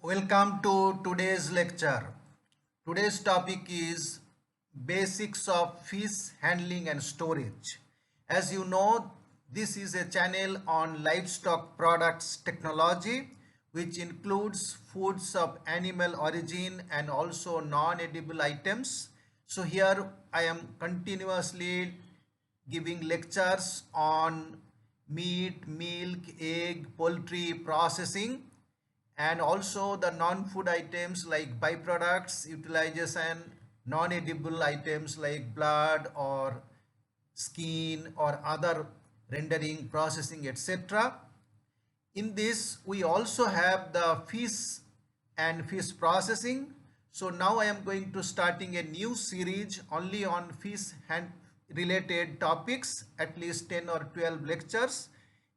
Welcome to today's lecture. Today's topic is basics of fish handling and storage. As you know, this is a channel on livestock products technology which includes foods of animal origin and also non-edible items. So here I am continuously giving lectures on meat, milk, egg, poultry processing and also the non-food items like byproducts, utilization, non-edible items like blood or skin or other rendering, processing, etc. In this, we also have the fish and fish processing. So now I am going to starting a new series only on fish and related topics, at least 10 or 12 lectures.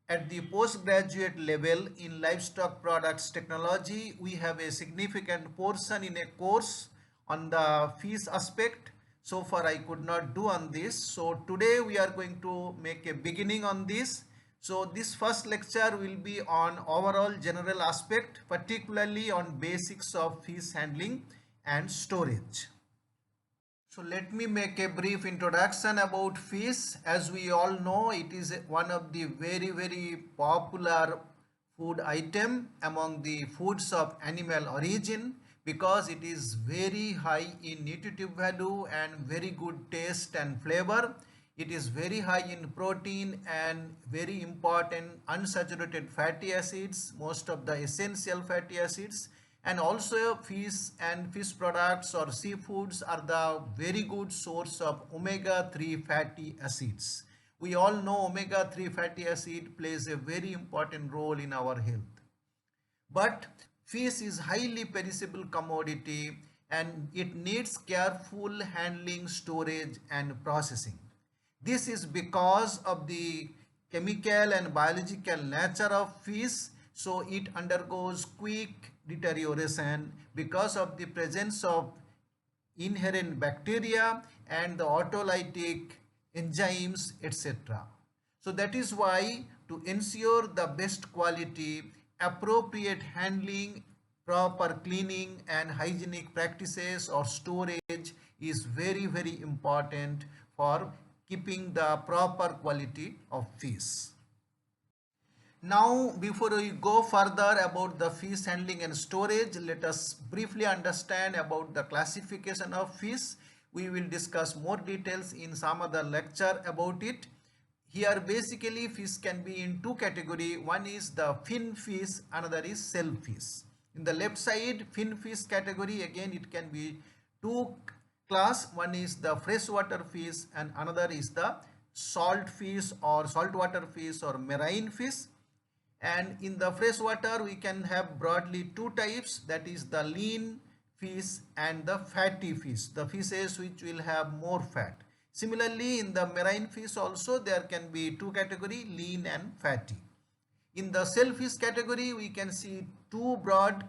At the postgraduate level in livestock products technology, we have a significant portion in a course on the fish aspect. So far I could not do on this. So today we are going to make a beginning on this. So this first lecture will be on overall general aspect, particularly on basics of fish handling and storage. So let me make a brief introduction about fish. As we all know, it is one of the very popular food item among the foods of animal origin because it is very high in nutritive value and very good taste and flavor. It is very high in protein and very important unsaturated fatty acids, most of the essential fatty acids, and also fish and fish products or seafoods are the very good source of omega-3 fatty acids. We all know omega-3 fatty acid plays a very important role in our health. But fish is highly perishable commodity and it needs careful handling, storage and processing. This is because of the chemical and biological nature of fish, so it undergoes quick deterioration because of the presence of inherent bacteria and the autolytic enzymes, etc. So that is why to ensure the best quality, appropriate handling, proper cleaning and hygienic practices or storage is very important for keeping the proper quality of fish. Now, before we go further about the fish handling and storage, let us briefly understand about the classification of fish. We will discuss more details in some other lecture about it. Here basically fish can be in two categories. One is the fin fish, another is shellfish. In the left side, fin fish category, again it can be two class. One is the freshwater fish and another is the salt fish or saltwater fish or marine fish. And in the freshwater we can have broadly two types, that is the lean fish and the fatty fish, the fishes which will have more fat. Similarly in the marine fish also there can be two category, lean and fatty. In the shellfish category we can see two broad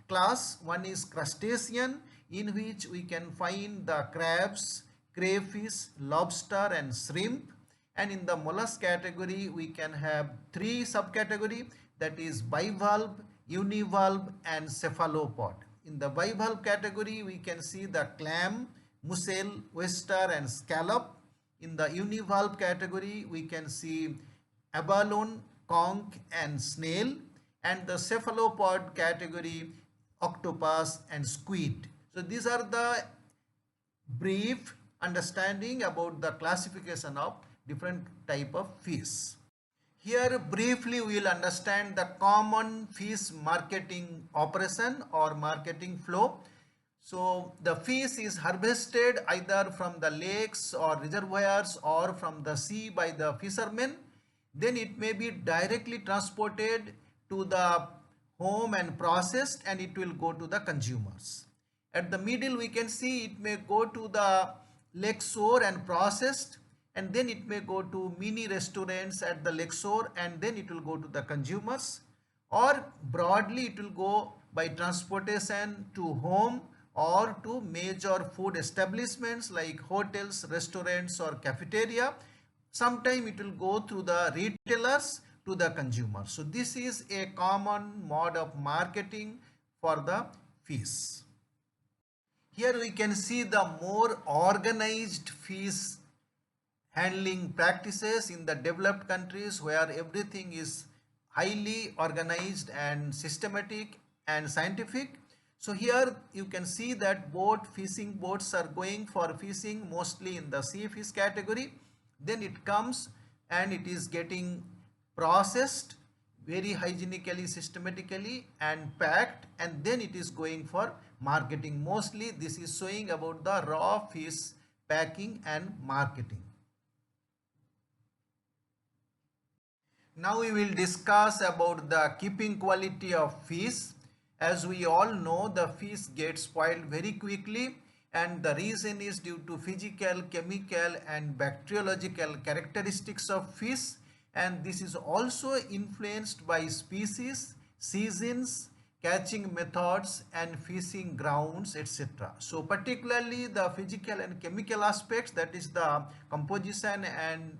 class. One is crustacean, in which we can find the crabs, crayfish, lobster and shrimp. And in the mollusk category we can have three subcategory, that is bivalve, univalve and cephalopod. In the bivalve category we can see the clam, mussel, oyster and scallop. In the univalve category we can see abalone, conch and snail. And the cephalopod category, octopus and squid. So these are the brief understanding about the classification of different type of fish. Here briefly we will understand the common fish marketing operation or marketing flow. So the fish is harvested either from the lakes or reservoirs or from the sea by the fishermen. Then it may be directly transported to the home and processed and it will go to the consumers. At the middle we can see it may go to the lake shore and processed, and then it may go to mini restaurants at the lake shore and then it will go to the consumers, or broadly it will go by transportation to home or to major food establishments like hotels, restaurants or cafeteria. Sometime it will go through the retailers to the consumer. So this is a common mode of marketing for the fish. Here we can see the more organized fish handling practices in the developed countries where everything is highly organized and systematic and scientific. So here you can see that fishing boats are going for fishing mostly in the sea fish category. Then it comes and it is getting processed very hygienically, systematically and packed, and then it is going for marketing. Mostly this is showing about the raw fish packing and marketing. Now we will discuss about the keeping quality of fish. As we all know, the fish gets spoiled very quickly, and the reason is due to physical, chemical and bacteriological characteristics of fish, and this is also influenced by species, seasons, catching methods and fishing grounds, etc. So particularly the physical and chemical aspects, that is the composition and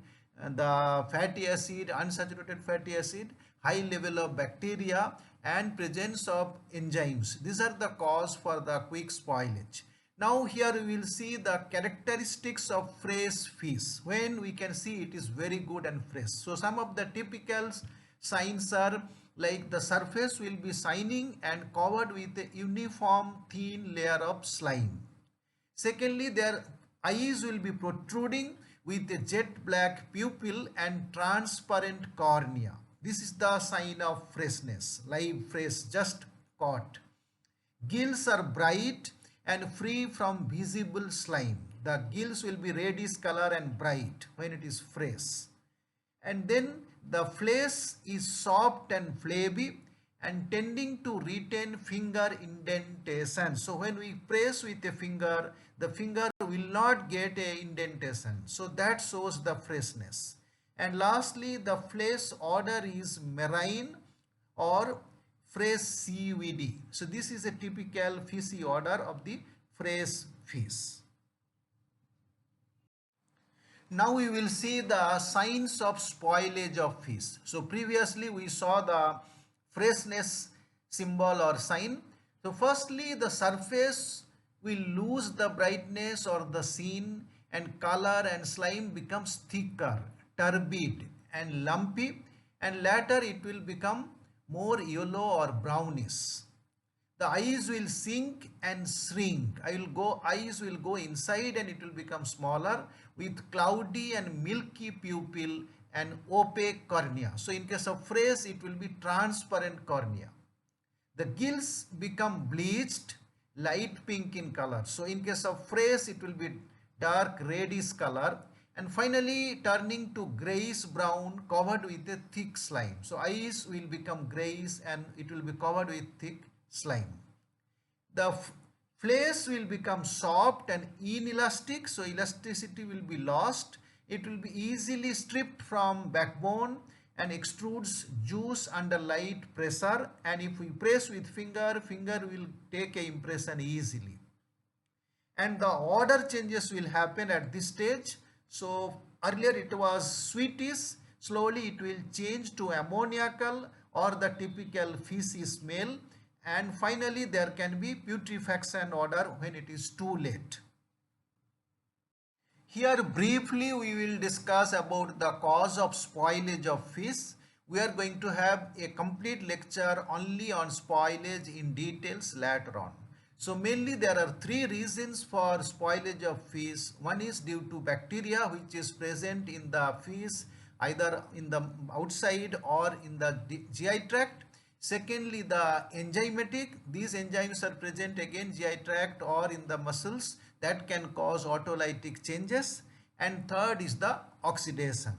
the fatty acid, unsaturated fatty acid, high level of bacteria and presence of enzymes. These are the cause for the quick spoilage. Now here we will see the characteristics of fresh fish. When we can see it is very good and fresh. So some of the typical signs are like the surface will be shining and covered with a uniform thin layer of slime. Secondly, their eyes will be protruding with a jet black pupil and transparent cornea. This is the sign of freshness, live fresh, just caught. Gills are bright and free from visible slime. The gills will be reddish color and bright when it is fresh. And then the flesh is soft and flabby and tending to retain finger indentation. So when we press with a finger, the finger will not get a indentation. So that shows the freshness. And lastly, the flesh odor is marine or fresh seaweedy. So this is a typical fishy odor of the fresh fish. Now we will see the signs of spoilage of fish. So previously we saw the freshness symbol or sign. So firstly, the surface will lose the brightness or the sheen, and color and slime becomes thicker, turbid and lumpy, and later it will become more yellow or brownish. The eyes will sink and shrink. Eyes will go inside and it will become smaller with cloudy and milky pupil and opaque cornea. So in case of fresh, it will be transparent cornea. The gills become bleached, light pink in color. So in case of fresh, it will be dark reddish color, and finally turning to grayish brown covered with a thick slime. So eyes will become grayish and it will be covered with thick slime. The flesh will become soft and inelastic, so elasticity will be lost. It will be easily stripped from backbone and extrudes juice under light pressure, and if we press with finger will take a impression easily. And the odor changes will happen at this stage. So earlier it was sweetish, slowly it will change to ammoniacal or the typical fishy smell, and finally there can be putrefaction odor when it is too late. Here briefly we will discuss about the cause of spoilage of fish. We are going to have a complete lecture only on spoilage in details later on. So mainly there are three reasons for spoilage of fish. One is due to bacteria which is present in the fish either in the outside or in the GI tract. Secondly, the enzymatic. These enzymes are present again GI tract or in the muscles that can cause autolytic changes. And third is the oxidation,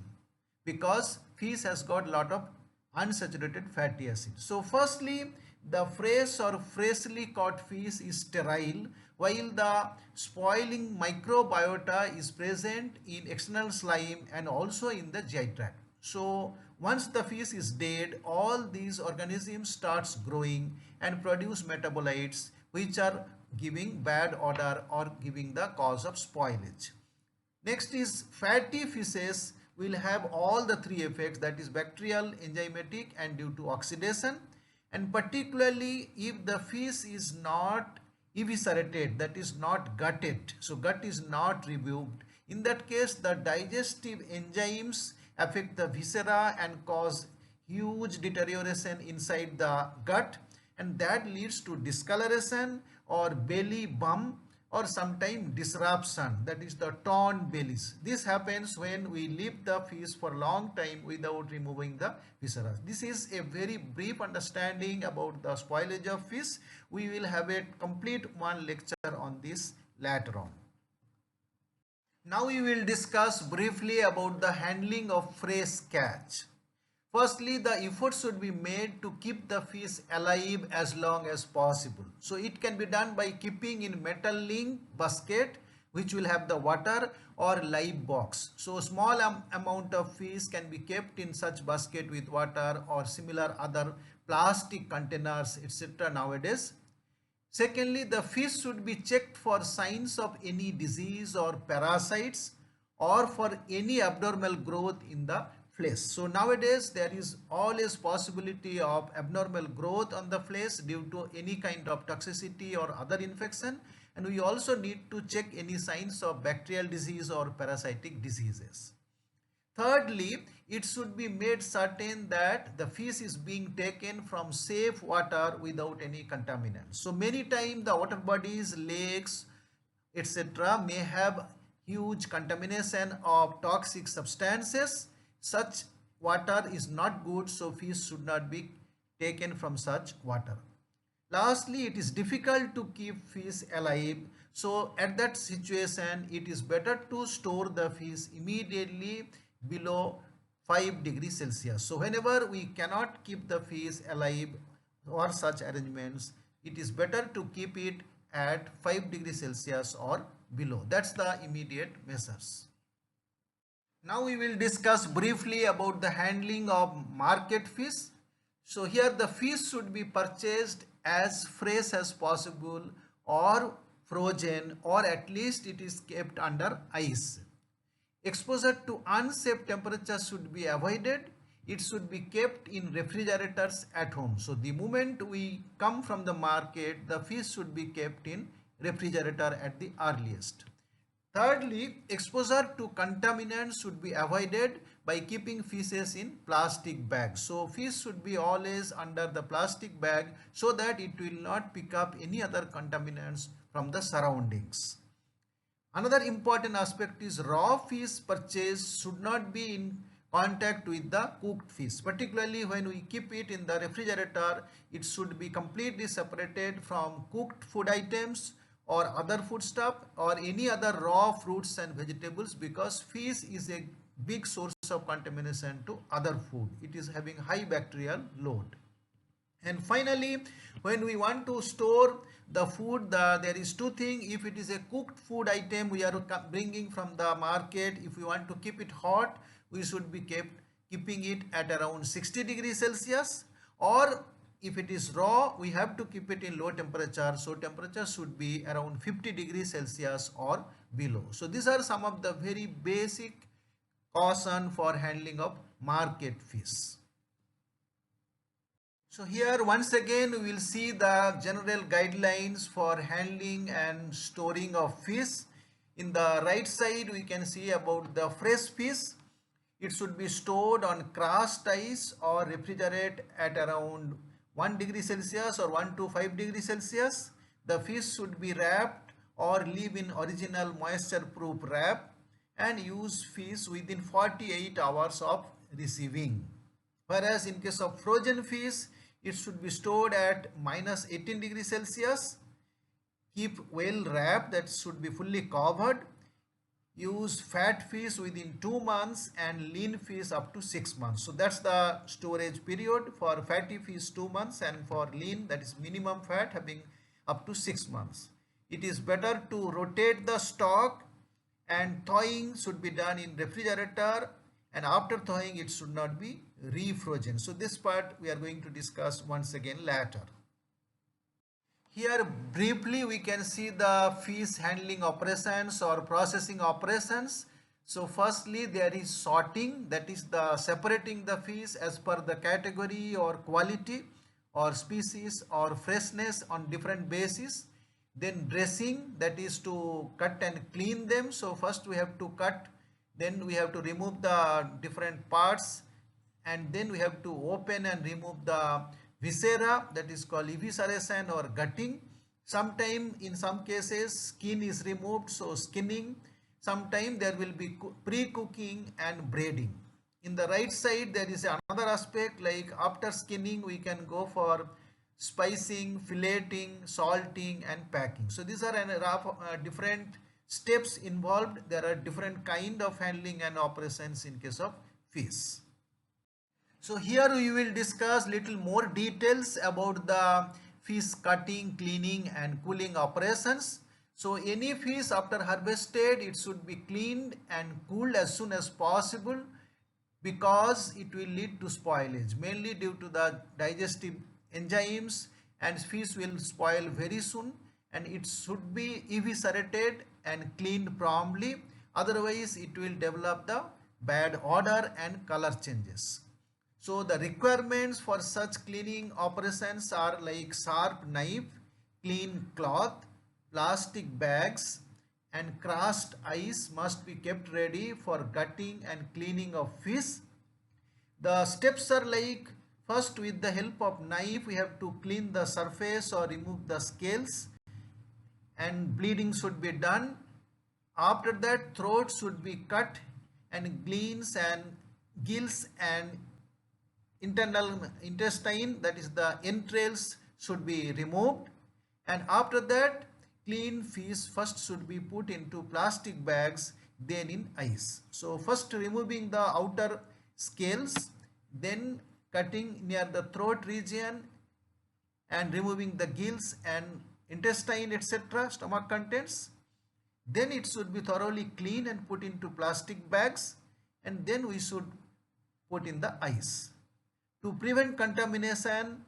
because fish has got lot of unsaturated fatty acid. So firstly, the fresh or freshly caught fish is sterile, while the spoiling microbiota is present in external slime and also in the GI tract. So once the fish is dead, all these organisms starts growing and produce metabolites which are giving bad odor or giving the cause of spoilage. Next is fatty fishes will have all the three effects, that is bacterial, enzymatic and due to oxidation. and particularly if the fish is not eviscerated, that is not gutted, so gut is not removed. In that case, the digestive enzymes affect the viscera and cause huge deterioration inside the gut, and that leads to discoloration or belly bump or sometimes disruption, that is the torn bellies. This happens when we leave the fish for a long time without removing the viscera. This is a very brief understanding about the spoilage of fish. We will have a complete one lecture on this later on. Now we will discuss briefly about the handling of fresh catch. Firstly, the effort should be made to keep the fish alive as long as possible. So it can be done by keeping in metal link basket which will have the water or live box. So small amount of fish can be kept in such basket with water or similar other plastic containers, etc. nowadays. Secondly, the fish should be checked for signs of any disease or parasites or for any abnormal growth in the flesh. So nowadays there is always possibility of abnormal growth on the flesh due to any kind of toxicity or other infection, and we also need to check any signs of bacterial disease or parasitic diseases. Thirdly, it should be made certain that the fish is being taken from safe water without any contaminants. So many times the water bodies, lakes, etc. may have huge contamination of toxic substances. Such water is not good, so fish should not be taken from such water. Lastly, it is difficult to keep fish alive. So at that situation, it is better to store the fish immediately below 5 degrees Celsius. So whenever we cannot keep the fish alive or such arrangements, it is better to keep it at 5 degrees Celsius or below. That's the immediate measures. Now we will discuss briefly about the handling of market fish. So here the fish should be purchased as fresh as possible or frozen, or at least it is kept under ice. Exposure to unsafe temperatures should be avoided. It should be kept in refrigerators at home. So the moment we come from the market, the fish should be kept in refrigerator at the earliest. Thirdly, exposure to contaminants should be avoided by keeping fishes in plastic bags. So fish should be always under the plastic bag so that it will not pick up any other contaminants from the surroundings. Another important aspect is raw fish purchase should not be in contact with the cooked fish. Particularly when we keep it in the refrigerator, it should be completely separated from cooked food items or other food stuff or any other raw fruits and vegetables, because fish is a big source of contamination to other food. It is having high bacterial load. And finally, when we want to store the food, there is two things. If it is a cooked food item we are bringing from the market, if we want to keep it hot, we should be keeping it at around 60 degrees Celsius, or if it is raw, we have to keep it in low temperature. So temperature should be around 50 degrees Celsius or below. So these are some of the very basic caution for handling of market fish. So here once again we will see the general guidelines for handling and storing of fish. In the right side we can see about the fresh fish. It should be stored on crushed ice or refrigerate at around 1 degree Celsius or 1 to 5 degrees Celsius. The fish should be wrapped or live in original moisture proof wrap and use fish within 48 hours of receiving. Whereas in case of frozen fish, it should be stored at minus 18 degrees Celsius. Keep well wrapped, that should be fully covered. Use fat fish within 2 months and lean fish up to 6 months. So that's the storage period. For fatty fish 2 months, and for lean, that is minimum fat, having up to 6 months. It is better to rotate the stock, and thawing should be done in refrigerator, and after thawing it should not be refrozen. So this part we are going to discuss once again later. Here briefly we can see the fish handling operations or processing operations. So firstly there is sorting, that is the separating the fish as per the category or quality. or species or freshness on different basis. Then dressing, that is to cut and clean them. So first we have to cut, then we have to remove the different parts, and then we have to open and remove the viscera, that is called evisceration or gutting. Sometime in some cases skin is removed, so skinning. Sometime there will be pre-cooking and braiding. In the right side there is another aspect, like after skinning we can go for spicing, filleting, salting and packing. So these are different steps involved. There are different kind of handling and operations in case of fish. So here we will discuss little more details about the fish cutting, cleaning and cooling operations. So any fish after harvested, it should be cleaned and cooled as soon as possible, because it will lead to spoilage, mainly due to the digestive enzymes, and fish will spoil very soon, and it should be eviscerated and cleaned promptly, otherwise it will develop the bad odor and color changes. So the requirements for such cleaning operations are like sharp knife, clean cloth, plastic bags and crushed ice must be kept ready for gutting and cleaning of fish. The steps are like, first with the help of knife we have to clean the surface or remove the scales, and bleeding should be done. After that, throat should be cut and gills and internal intestine, that is the entrails, should be removed. And after that, clean fish first should be put into plastic bags, then in ice. So first removing the outer scales, then cutting near the throat region and removing the gills and intestine, etc., stomach contents. Then it should be thoroughly cleaned and put into plastic bags, and then we should put in the ice. To prevent contamination,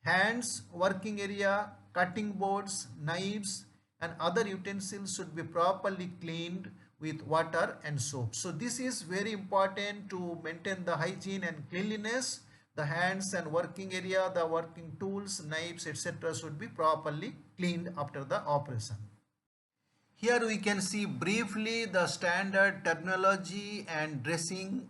hands, working area, cutting boards, knives and other utensils should be properly cleaned with water and soap. So this is very important to maintain the hygiene and cleanliness. The hands and working area, the working tools, knives, etc. should be properly cleaned after the operation. Here we can see briefly the standard terminology and dressing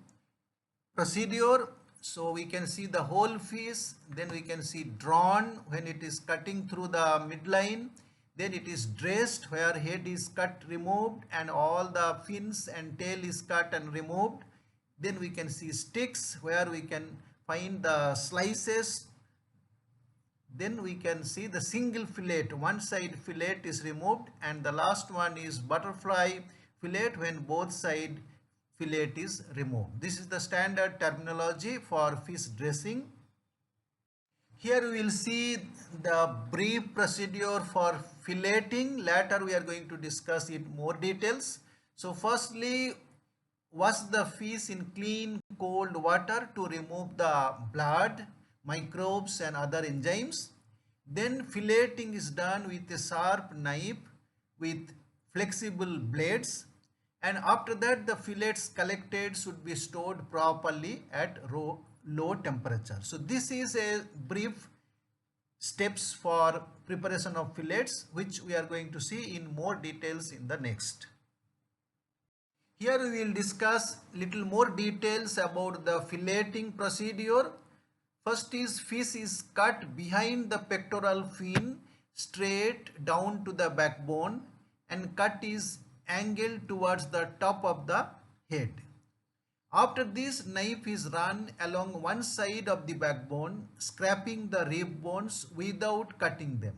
procedure. So we can see the whole fish, then we can see drawn when it is cutting through the midline, then it is dressed where head is cut, removed and all the fins and tail is cut and removed. Then we can see sticks where we can find the slices. Then we can see the single fillet, one side fillet is removed, and the last one is butterfly fillet when both side fillet is removed. This is the standard terminology for fish dressing. Here we will see the brief procedure for filleting. Later we are going to discuss it more details. So firstly, wash the fish in clean cold water to remove the blood, microbes and other enzymes. Then filleting is done with a sharp knife with flexible blades, and after that the fillets collected should be stored properly at low temperature. So this is a brief steps for preparation of fillets, which we are going to see in more details in the next. Here we will discuss little more details about the filleting procedure. First is, fish is cut behind the pectoral fin straight down to the backbone, and cut is angled towards the top of the head. After this, knife is run along one side of the backbone, scraping the rib bones without cutting them.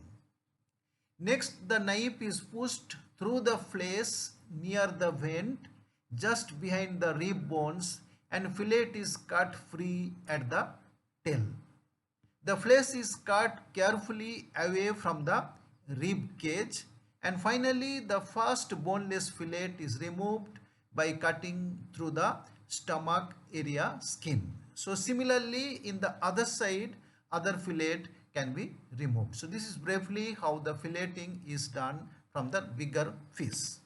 Next, the knife is pushed through the flesh near the vent, just behind the rib bones, and fillet is cut free at the tail. The flesh is cut carefully away from the rib cage, and finally the first boneless fillet is removed by cutting through the stomach area skin. So similarly in the other side, other fillet can be removed. So this is briefly how the filleting is done from the bigger fish.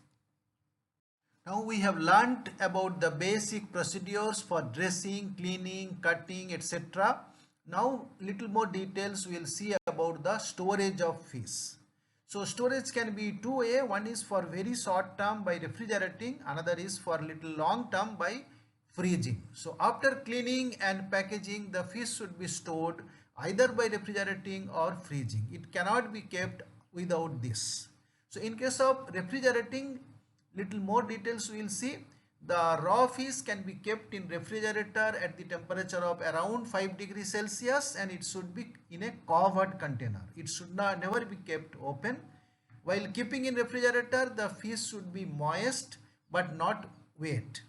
Now we have learnt about the basic procedures for dressing, cleaning, cutting, etc. Now little more details we will see about the storage of fish. So storage can be two way. One is for very short term by refrigerating, another is for little long term by freezing. So after cleaning and packaging, the fish should be stored either by refrigerating or freezing. It cannot be kept without this. So in case of refrigerating, little more details we will see. The raw fish can be kept in refrigerator at the temperature of around 5 degrees Celsius, and it should be in a covered container. It should not never be kept open. While keeping in refrigerator, the fish should be moist but not wet.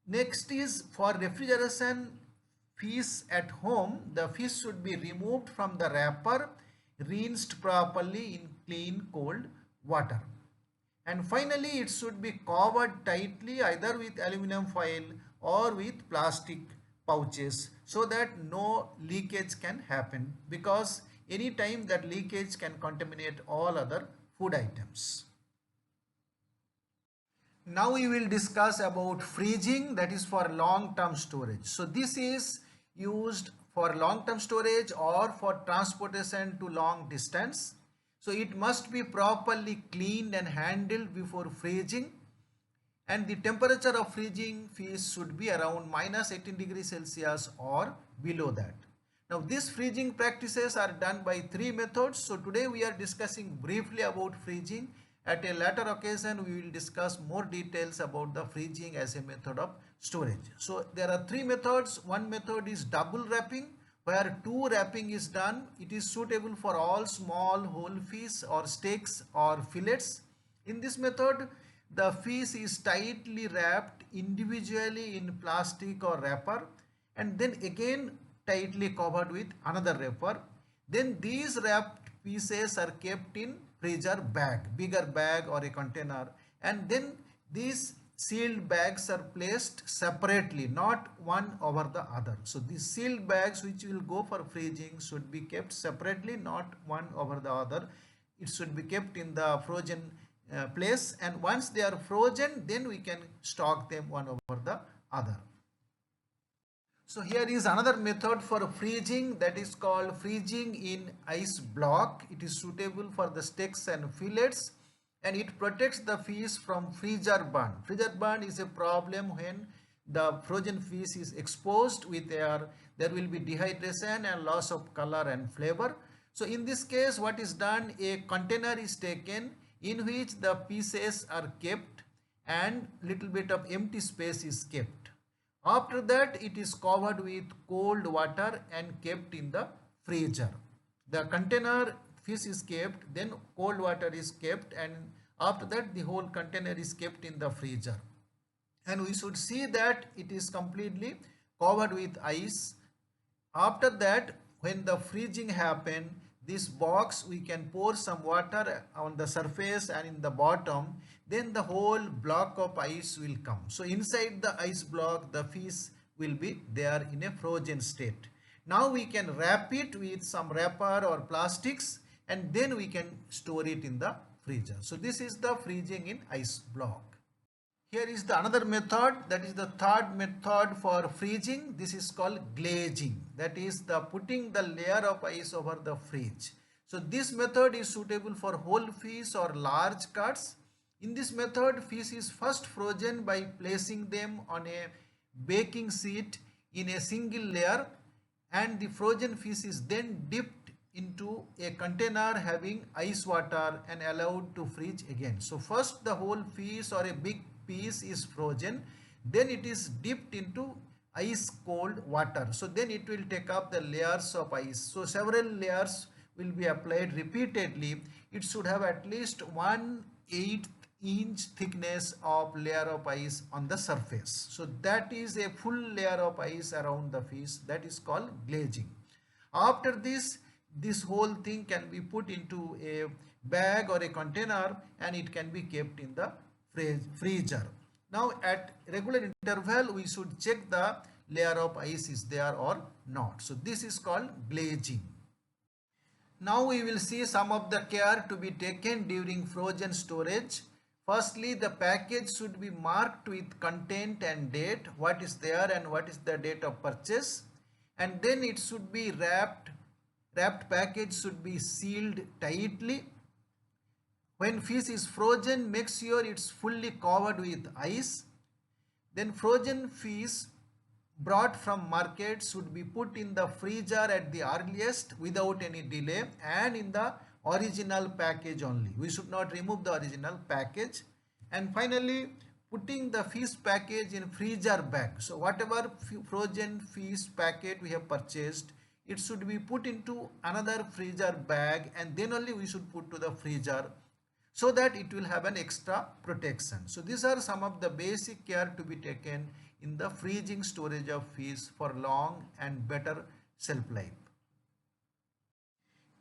Next is for refrigeration fish at home, the fish should be removed from the wrapper, rinsed properly in clean cold water. And finally, it should be covered tightly either with aluminum foil or with plastic pouches so that no leakage can happen, because any time that leakage can contaminate all other food items. Now we will discuss about freezing, that is for long-term storage. So this is used for long-term storage or for transportation to long distance. So it must be properly cleaned and handled before freezing, and the temperature of freezing fish should be around minus 18 degrees Celsius or below that. Now these freezing practices are done by three methods. So today we are discussing briefly about freezing. At a later occasion we will discuss more details about the freezing as a method of storage. So there are three methods. One method is double wrapping, where two wrapping is done. It is suitable for all small whole fish or steaks or fillets. In this method, the fish is tightly wrapped individually in plastic or wrapper, and then again tightly covered with another wrapper. Then these wrapped pieces are kept in freezer bag, bigger bag or a container, and then these sealed bags are placed separately, not one over the other. So these sealed bags which will go for freezing should be kept separately, not one over the other. It should be kept in the frozen place, and once they are frozen, then we can stock them one over the other. So here is another method for freezing, that is called freezing in ice block. It is suitable for the steaks and fillets, and it protects the fish from freezer burn. Freezer burn is a problem when the frozen fish is exposed with air. There will be dehydration and loss of color and flavor. So in this case, what is done, a container is taken in which the pieces are kept and little bit of empty space is kept. After that, it is covered with cold water and kept in the freezer. The container fish is kept, then cold water is kept, and after that the whole container is kept in the freezer. And we should see that it is completely covered with ice. After that, when the freezing happen, this box we can pour some water on the surface and in the bottom, then the whole block of ice will come. So inside the ice block, the fish will be there in a frozen state. Now we can wrap it with some wrapper or plastics, and then we can store it in the freezer. So this is the freezing in ice block. Here is the another method, that is the third method for freezing. This is called glazing, that is the putting the layer of ice over the fridge. So this method is suitable for whole fish or large cuts. In this method, fish is first frozen by placing them on a baking sheet in a single layer, and the frozen fish is then dipped into a container having ice water and allowed to freeze again. So first the whole fish or a big piece is frozen, then it is dipped into ice cold water. So then it will take up the layers of ice. So several layers will be applied repeatedly. It should have at least 1/8 inch thickness of layer of ice on the surface. So that is a full layer of ice around the fish. That is called glazing. After this whole thing can be put into a bag or a container, and it can be kept in the freezer. Now at regular interval we should check the layer of ice is there or not. So this is called glazing. Now we will see some of the care to be taken during frozen storage. Firstly, the package should be marked with content and date, what is there and what is the date of purchase. and then it should be wrapped package should be sealed tightly. When fish is frozen, make sure it's fully covered with ice. Then frozen fish brought from market should be put in the freezer at the earliest without any delay, and in the original package only. We should not remove the original package. And finally, putting the fish package in freezer bag. So whatever frozen fish packet we have purchased, it should be put into another freezer bag, and then only we should put to the freezer, so that it will have an extra protection. So these are some of the basic care to be taken in the freezing storage of fish for long and better shelf life.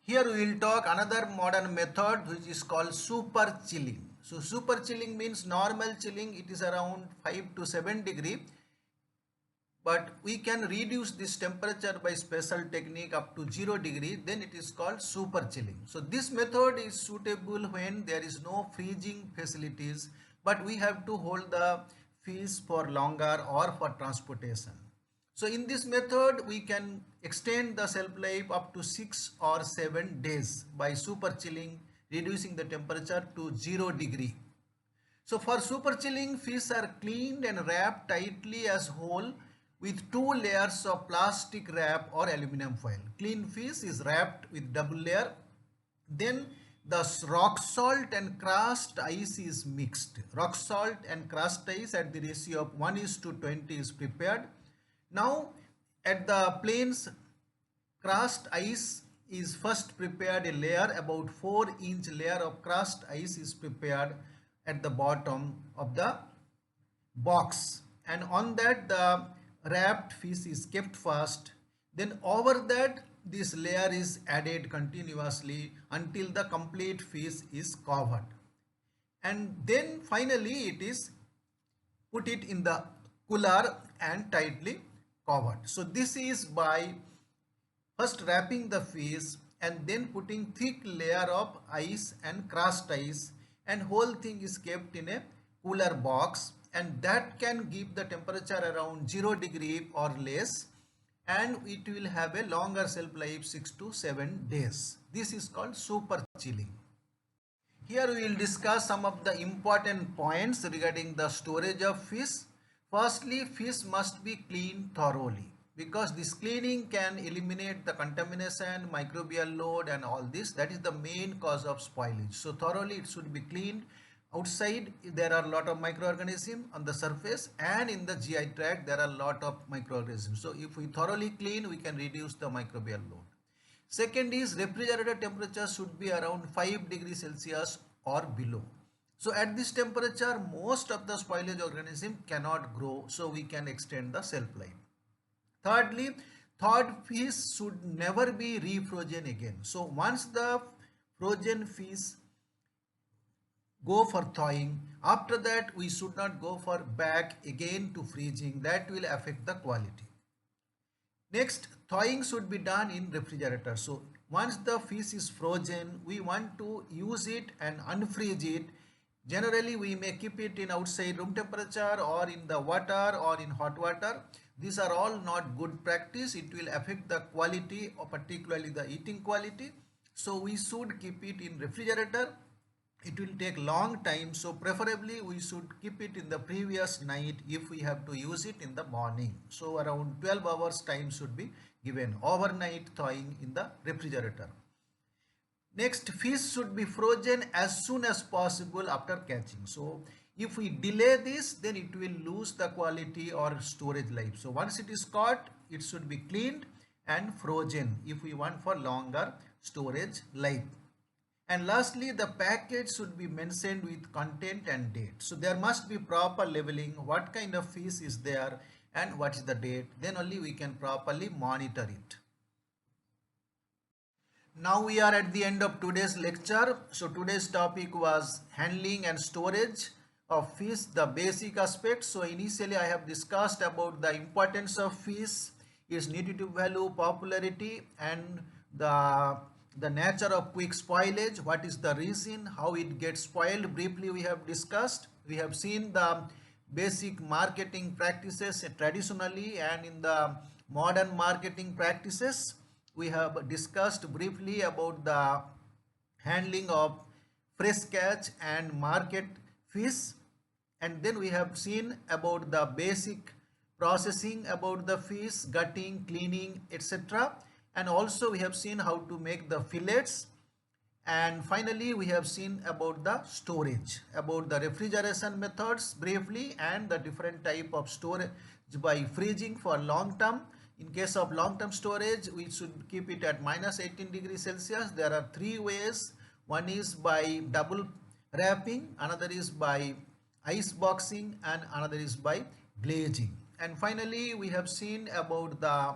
Here we will talk another modern method which is called super chilling. So super chilling means normal chilling, it is around 5 to 7 degree, but we can reduce this temperature by special technique up to 0 degree, then it is called super chilling. So this method is suitable when there is no freezing facilities, but we have to hold the fish for longer or for transportation. So in this method we can extend the shelf life up to 6 or 7 days by super chilling, reducing the temperature to 0 degree. So for super chilling, fish are cleaned and wrapped tightly as whole with 2 layers of plastic wrap or aluminum foil. Clean fish is wrapped with double layer. Then the rock salt and crushed ice is mixed. Rock salt and crushed ice at the ratio of 1:20 is prepared. Now at the plains, crushed ice is first prepared a layer, about 4-inch layer of crushed ice is prepared at the bottom of the box, and on that the wrapped fish is kept first. Then over that this layer is added continuously until the complete fish is covered, and then finally it is put it in the cooler and tightly covered. So this is by first wrapping the fish and then putting thick layer of ice and crushed ice, and whole thing is kept in a cooler box, and that can give the temperature around 0 degree or less, and it will have a longer shelf life, 6 to 7 days. This is called super chilling. Here we will discuss some of the important points regarding the storage of fish. Firstly, fish must be cleaned thoroughly, because this cleaning can eliminate the contamination, microbial load and all this. That is the main cause of spoilage. So thoroughly it should be cleaned. Outside there are a lot of microorganisms, on the surface and in the GI tract there are a lot of microorganisms. So if we thoroughly clean, we can reduce the microbial load. Second is refrigerator temperature should be around 5 degrees Celsius or below. So at this temperature most of the spoilage organism cannot grow, so we can extend the shelf life. Thirdly, thawed fish should never be refrozen again. So once the frozen fish go for thawing, after that we should not go for back again to freezing. That will affect the quality. Next, thawing should be done in refrigerator. So once the fish is frozen, we want to use it and unfreeze it. Generally we may keep it in outside room temperature or in the water or in hot water. These are all not good practice. It will affect the quality, or particularly the eating quality. So we should keep it in refrigerator. It will take long time, so preferably we should keep it in the previous night if we have to use it in the morning. So around 12 hours time should be given, overnight thawing in the refrigerator. Next, fish should be frozen as soon as possible after catching. So if we delay this, then it will lose the quality or storage life. So once it is caught, it should be cleaned and frozen if we want for longer storage life. And lastly, the package should be mentioned with content and date. So there must be proper labeling, what kind of fish is there and what is the date. Then only we can properly monitor it. Now we are at the end of today's lecture. So today's topic was handling and storage of fish, the basic aspects. So initially I have discussed about the importance of fish, its nutritive value, popularity, and the nature of quick spoilage, what is the reason, how it gets spoiled. Briefly we have discussed. We have seen the basic marketing practices traditionally and in the modern marketing practices. We have discussed briefly about the handling of fresh catch and market fish, and then we have seen about the basic processing about the fish, gutting, cleaning, etc. And also we have seen how to make the fillets, and finally we have seen about the storage, about the refrigeration methods briefly, and the different type of storage by freezing for long term. In case of long term storage, we should keep it at minus 18 degrees Celsius. There are three ways. One is by double wrapping, another is by ice boxing, and another is by glazing. And finally we have seen about the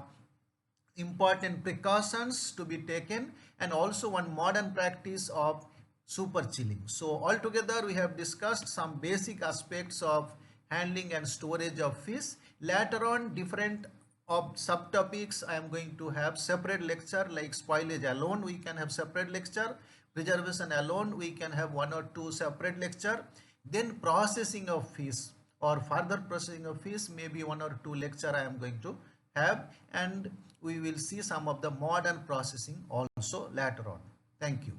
important precautions to be taken, and also one modern practice of super chilling. So altogether we have discussed some basic aspects of handling and storage of fish. Later on, different of subtopics I am going to have separate lecture, like spoilage alone we can have separate lecture, preservation alone we can have one or two separate lecture, then processing of fish or further processing of fish, maybe one or two lecture I am going to have, and we will see some of the modern processing also later on. Thank you.